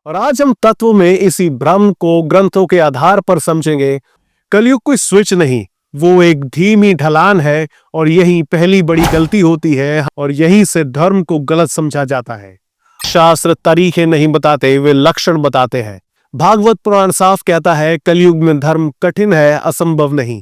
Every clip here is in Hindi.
और आज हम तत्व में इसी भ्रम को ग्रंथों के आधार पर समझेंगे। कलयुग कोई स्विच नहीं, वो एक धीमी ढलान है और यही पहली बड़ी गलती होती है और यहीं से धर्म को गलत समझा जाता है। शास्त्र तारीखें नहीं बताते, वे लक्षण बताते हैं। भागवत पुराण साफ कहता है कलयुग में धर्म कठिन है, असंभव नहीं।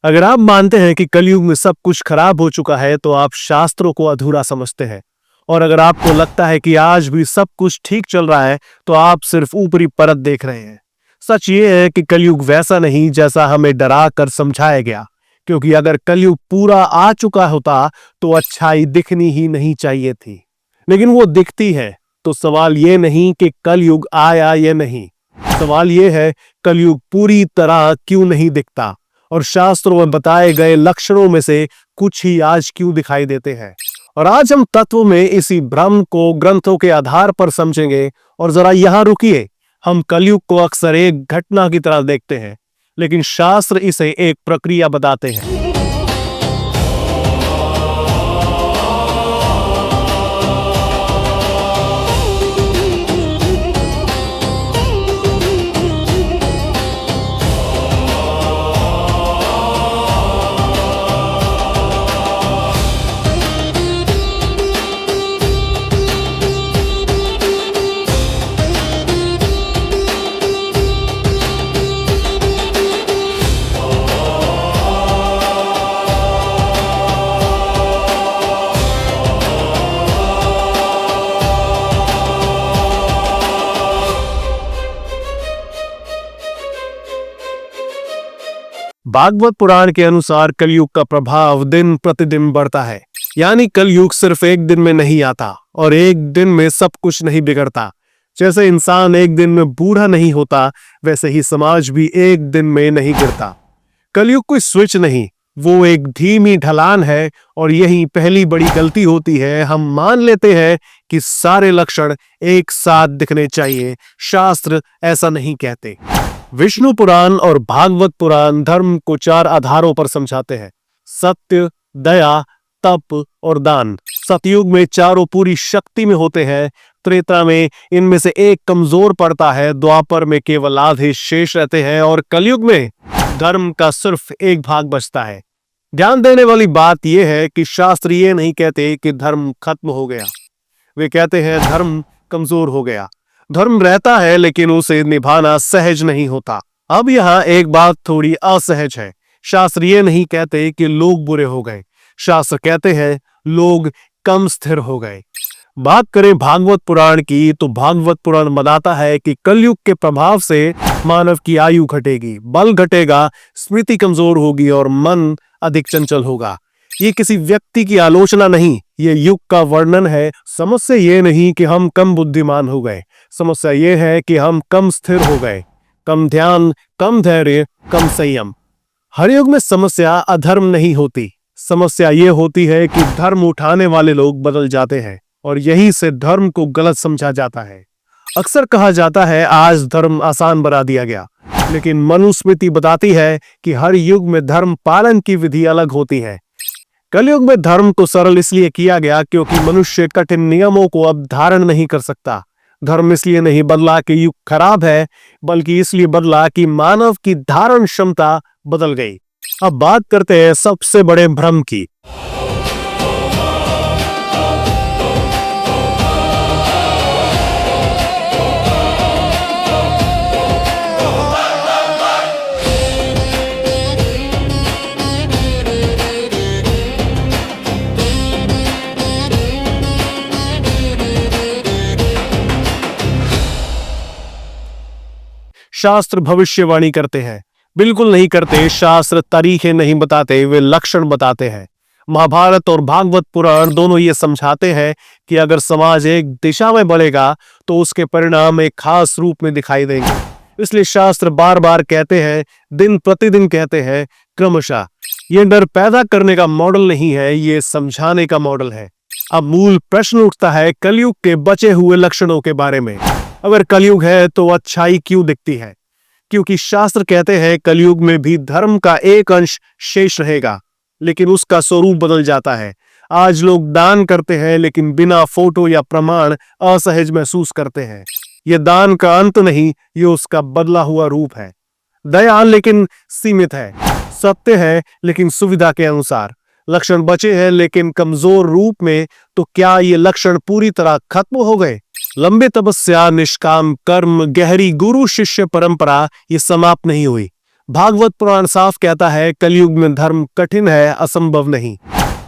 अगर आप मानते हैं कि कलयुग में सब कुछ खराब हो चुका है तो आप शास्त्रों को अधूरा समझते हैं। और अगर आपको लगता है कि आज भी सब कुछ ठीक चल रहा है तो आप सिर्फ ऊपरी परत देख रहे हैं। सच ये है कि कलयुग वैसा नहीं जैसा हमें डरा कर समझाया गया, क्योंकि अगर कलयुग पूरा आ चुका होता तो अच्छाई दिखनी ही नहीं चाहिए थी, लेकिन वो दिखती है। तो सवाल ये नहीं कि कलयुग आया या नहीं, सवाल ये है कलयुग पूरी तरह क्यों नहीं दिखता और शास्त्रों में बताए गए लक्षणों में से कुछ ही आज क्यों दिखाई देते हैं। और आज हम तत्व में इसी भ्रम को ग्रंथों के आधार पर समझेंगे। और जरा यहां रुकिए, हम कलयुग को अक्सर एक घटना की तरह देखते हैं, लेकिन शास्त्र इसे एक प्रक्रिया बताते हैं। भागवत पुराण के अनुसार कलयुग का प्रभाव दिन प्रतिदिन बढ़ता है। यानी कलयुग सिर्फ एक दिन में नहीं आता और एक दिन में सब कुछ नहीं बिगड़ता। जैसे इंसान एक दिन में बूढ़ा नहीं होता, वैसे ही समाज भी एक दिन में नहीं गिरता। कलयुग कोई स्विच नहीं, वो एक धीमी ढलान है और यही पहली बड़ी गलती होती है। हम मान लेते हैं कि सारे लक्षण एक साथ दिखने चाहिए। शास्त्र ऐसा नहीं कहते। विष्णु पुराण और भागवत पुराण धर्म को 4 आधारों पर समझाते हैं: सत्य, दया, तप और दान। सतयुग में चारों पूरी शक्ति में होते हैं, त्रेता में इनमें से एक कमजोर पड़ता है, द्वापर में केवल आधे शेष रहते हैं और कलयुग में धर्म का सिर्फ एक भाग बचता है। ध्यान देने वाली बात यह है कि शास्त्र ये नहीं कहते कि धर्म खत्म हो गया, वे कहते हैं धर्म कमजोर हो गया। धर्म रहता है लेकिन उसे निभाना सहज नहीं होता। अब यहाँ एक बात थोड़ी असहज है। शास्त्र ये नहीं कहते कि लोग बुरे हो गए, शास्त्र कहते हैं लोग कम स्थिर हो गए। बात करें भागवत पुराण की तो भागवत पुराण बताता है कि कलयुग के प्रभाव से मानव की आयु घटेगी, बल घटेगा, स्मृति कमजोर होगी और मन अधिक चंचल होगा। ये किसी व्यक्ति की आलोचना नहीं, ये युग का वर्णन है। समस्या ये नहीं कि हम कम बुद्धिमान हो गए, समस्या ये है कि हम कम स्थिर हो गए। कम ध्यान, कम धैर्य, कम संयम। हर युग में समस्या अधर्म नहीं होती, समस्या ये होती है कि धर्म उठाने वाले लोग बदल जाते हैं और यही से धर्म को गलत समझा जाता है। अक्सर कहा जाता है आज धर्म आसान बना दिया गया, लेकिन मनुस्मृति बताती है कि हर युग में धर्म पालन की विधि अलग होती है। कलयुग में धर्म को सरल इसलिए किया गया क्योंकि मनुष्य कठिन नियमों को अब धारण नहीं कर सकता। धर्म इसलिए नहीं बदला कि युग खराब है, बल्कि इसलिए बदला कि मानव की धारण क्षमता बदल गई। अब बात करते हैं सबसे बड़े भ्रम की। शास्त्र भविष्यवाणी करते हैं? बिल्कुल नहीं करते। शास्त्र तारीखें नहीं बताते, वे लक्षण बताते हैं। महाभारत और भागवत पुराण दोनों ये समझाते हैं कि अगर समाज एक दिशा में बढ़ेगा तो उसके परिणाम एक खास रूप में दिखाई देंगे। इसलिए शास्त्र बार बार कहते हैं, दिन प्रतिदिन कहते हैं, क्रमशः। ये डर पैदा करने का मॉडल नहीं है, ये समझाने का मॉडल है। अब मूल प्रश्न उठता है कलयुग के बचे हुए लक्षणों के बारे में। अगर कलयुग है तो अच्छाई क्यों दिखती है? क्योंकि शास्त्र कहते हैं कलयुग में भी धर्म का एक अंश शेष रहेगा, लेकिन उसका स्वरूप बदल जाता है। आज लोग दान करते हैं लेकिन बिना फोटो या प्रमाण असहज महसूस करते हैं। यह दान का अंत नहीं, ये उसका बदला हुआ रूप है। दया लेकिन सीमित है, सत्य है लेकिन सुविधा के अनुसार। लक्षण बचे हैं लेकिन कमजोर रूप में, तो क्या ये लक्षण पूरी तरह खत्म हो गए? लंबे तपस्या, निष्काम कर्म, गहरी गुरु शिष्य परंपरा ये समाप्त नहीं हुई। भागवत पुराण साफ कहता है कलयुग में धर्म कठिन है, असंभव नहीं।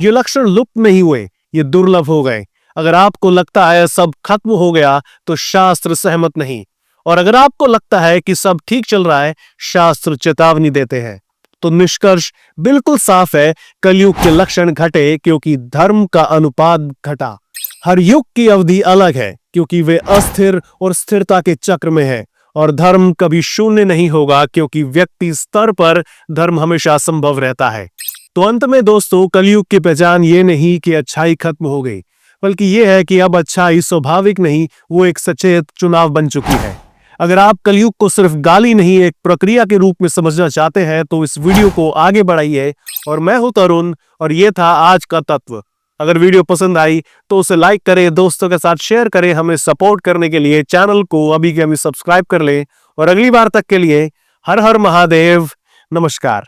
ये लक्षण लुप्त नहीं हुए, ये दुर्लभ हो गए। अगर आपको लगता है सब खत्म हो गया तो शास्त्र सहमत नहीं, और अगर आपको लगता है कि सब ठीक चल रहा है, शास्त्र चेतावनी देते हैं। तो निष्कर्ष बिल्कुल साफ है, कलयुग के लक्षण घटे क्योंकि धर्म का अनुपात घटा। हर युग की अवधि अलग है क्योंकि वे अस्थिर और स्थिरता के चक्र में है, और धर्म कभी शून्य नहीं होगा क्योंकि व्यक्ति स्तर पर धर्म हमेशा संभव रहता है। तो अंत में दोस्तों, कलयुग की पहचान ये नहीं कि अच्छाई खत्म हो गई, बल्कि यह है कि अब अच्छाई स्वाभाविक नहीं, वो एक सचेत चुनाव बन चुकी है। अगर आप कलयुग को सिर्फ गाली नहीं, एक प्रक्रिया के रूप में समझना चाहते हैं तो इस वीडियो को आगे बढ़ाइए। और मैं हूं तरुण, और ये था आज का तत्व। अगर वीडियो पसंद आई तो उसे लाइक करें, दोस्तों के साथ शेयर करें। हमें सपोर्ट करने के लिए चैनल को अभी के अभी सब्सक्राइब कर लें। और अगली बार तक के लिए हर हर महादेव, नमस्कार।